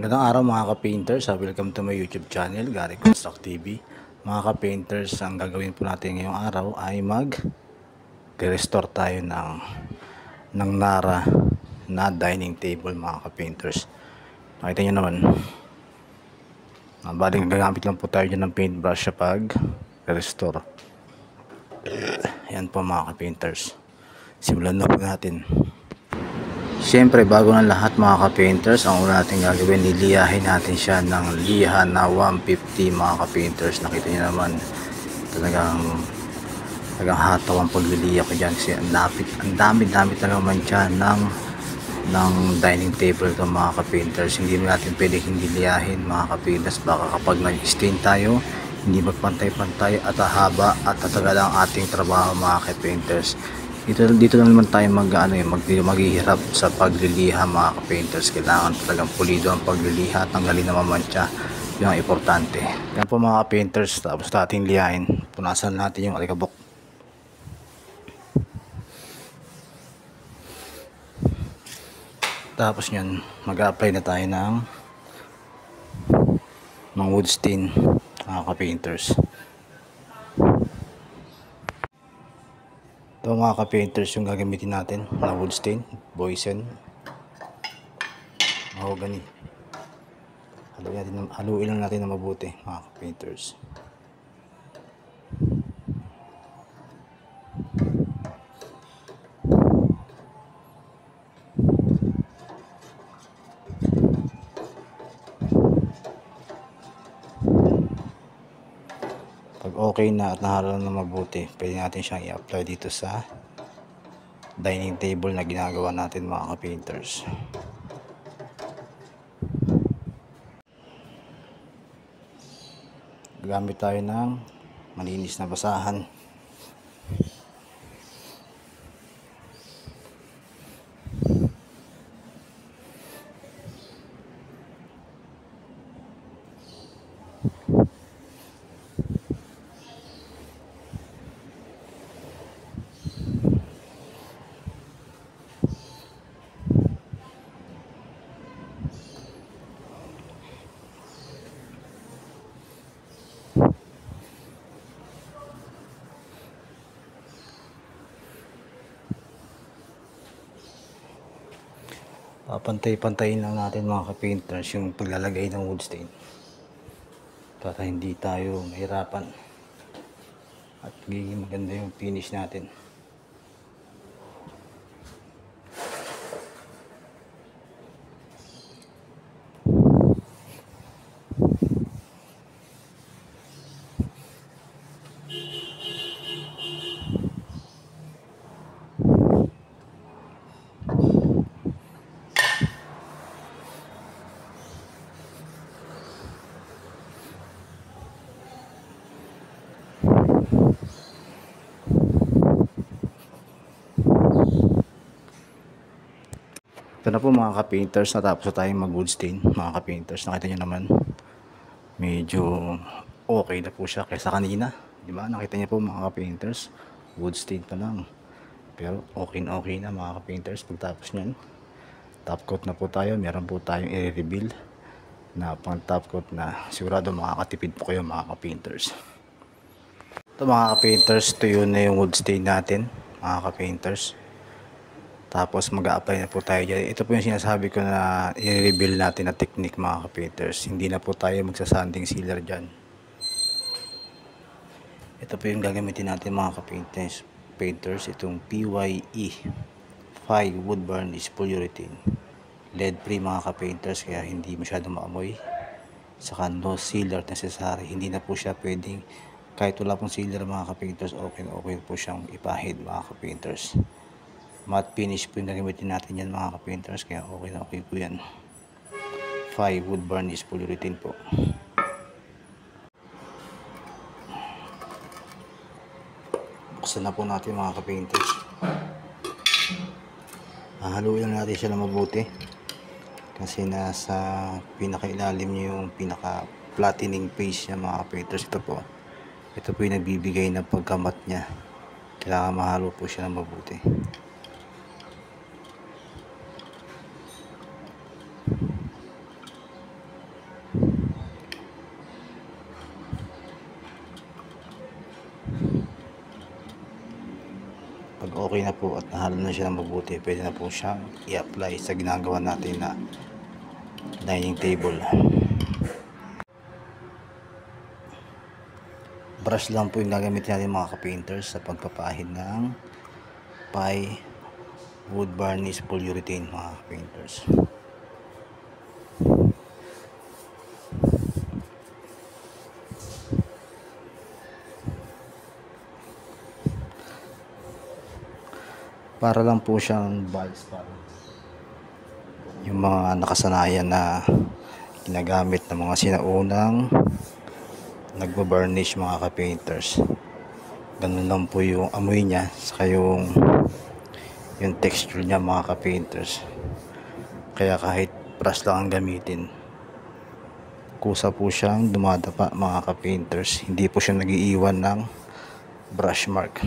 Magandang araw mga ka-painters. Welcome to my YouTube channel, Gary Construct TV. Mga ka-painters, ang gagawin po natin ngayong araw ay mag-restore tayo ng Nara na dining table mga ka-painters. Nakita nyo naman. Bali, gagamit lang po tayo dyan ng paintbrush sa pag-restore. Yan po mga ka-painters. Simulan na po natin. Siyempre, bago ng lahat mga ka-painters, ang una natin gagawin, niliyahin natin siya ng liha na 150 mga ka-painters. Nakita niyo naman, talagang hataw ang pagliliya ko dyan kasi ang dami talaga man siya ng dining table to mga ka-painters. Hindi natin pwede hindi liyahin mga ka-painters, baka kapag nag-stain tayo, hindi magpantay-pantay at haba at tatagal ang ating trabaho mga ka-painters. Dito lang naman tayo maghihirap sa pagliliha mga ka-painters. Kailangan talagang pulido ang pagliliha at tanggalin na mamantya. Yung importante. Yan po mga ka-painters, tapos natin lihain. Punasan natin yung alikabok. Tapos nyan, mag-apply na tayo ng wood stain mga ka-painters. Ito mga ka-painters yung gagamitin natin na wood stain, Boysen, mahogany. Haluin lang natin na mabuti mga ka-painters. Pag okay na at nahalo na mabuti, pwede natin siyang i-apply dito sa dining table na ginagawa natin mga ka-painters. Gamit tayo ng malinis na basahan. Papantay-pantayin lang natin mga ka-painters yung paglalagay ng wood stain para hindi tayo mahirapan at magiging maganda yung finish natin. Ito na po mga ka-painters, natapos na tayong mag wood stain mga ka-painters. Nakita nyo naman, medyo okay na po siya kaysa kanina, di ba? Nakita nyo po mga ka-painters, wood stain pa lang, pero okay na mga ka-painters. Pagtapos nyan, top coat na po tayo. Meron po tayong i-reveal na pang top coat na sigurado makakatipid po kayo mga ka-painters. Ito mga ka-painters, tuyo na yung wood stain natin mga ka-painters. Tapos mag-a-apply na po tayo dyan. Ito po yung sinasabi ko na i-reveal natin na technique mga ka-painters. Hindi na po tayo magsasanding sealer dyan. Ito po yung gagamitin natin mga ka-painters. Itong PYE 5 wood varnish polyurethane. Lead free mga ka-painters, kaya hindi masyadong maamoy. Saka no sealer necessary. Hindi na po siya pwedeng, kahit wala pong sealer mga ka-painters, okay po siyang ipahid mga ka-painters. Matte finish po yung gagamitin natin yan mga ka-painters, kaya okay po yan. 5 wood varnish polyurethane po. Buksan na po natin mga ka-painters. Haluin lang natin siya na mabuti kasi nasa pinakailalim niya yung pinaka flattening face niya mga ka-painters. Ito po yung nagbibigay ng pagkamat niya. Kailangan mahalo po siya na mabuti. okay na po at nahalo na siya ng mabuti, pwede na po siyang i-apply sa ginagawa natin na dining table. Brush lang po yung gagamitin natin mga ka-painters sa pagpapahid ng pie wood varnish polyurethane mga ka-painters. Para lang po siyang bulbs, para yung mga nakasanayan na ginagamit ng mga sinaunang nagbabarnish mga ka-painters. Ganun lang po yung amoy niya, saka yung texture niya mga ka-painters. Kaya kahit brush lang ang gamitin, kusa po siyang dumadapa mga ka-painters. Hindi po siya nag-iiwan ng brush mark.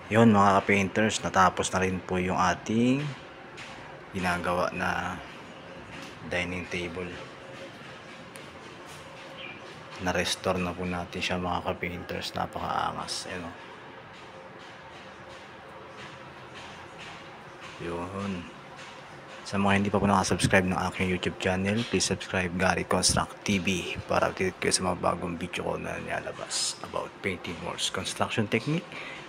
Yun mga ka-painters, natapos na rin po yung ating ginagawa na dining table. Na-restore na po natin siya mga ka-painters, napakaangas. Ayun, yun. Sa mga hindi pa po nakasubscribe ng aking YouTube channel, please subscribe Gary Construct TV para update kayo sa mga bagong video ko na nilalabas about painting works, construction technique,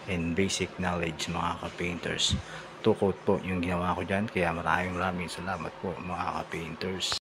and basic knowledge mga ka-painters. 2 coat po yung ginawa ko dyan, kaya maraming salamat po mga ka-painters.